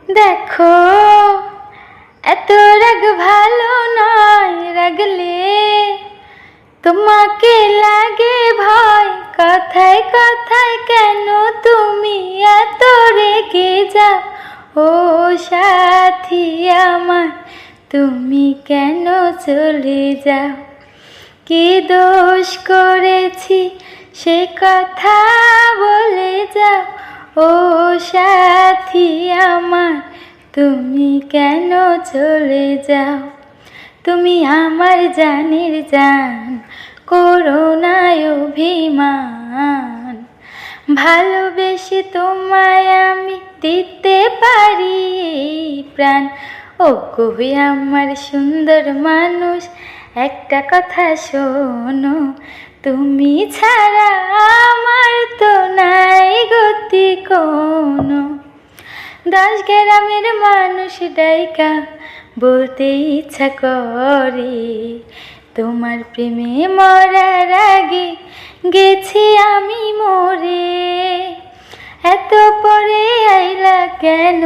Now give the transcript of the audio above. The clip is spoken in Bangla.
দেখো এত রাগ ভালো নয়, রাগলে তোমাকে লাগে ভয়। কথায় কথায় কেন তুমি এত রেগে যাও? ও সাথী আমার, তুমি কেন চলে যাও? কি দোষ করেছি সে কথা বলে যাও। ও সাথী আমার, তুমি কেন চলে যাও? তুমি আমার জানের জান, করো না অভিমান। ভালোবেসে তোমায় আমি দিতে পারি প্রাণ। ও কবি আমার সুন্দর মানুষ, একটা কথা শোনো, তুমি ছাড়া আমার তো নাই গতি কোনো। 10 গ্রামের মানুষ ডাইকা বলতে ইচ্ছা করে, তোমার প্রেমে মরার আগে গেছি আমি মরে। এত পরে আইলা কেন?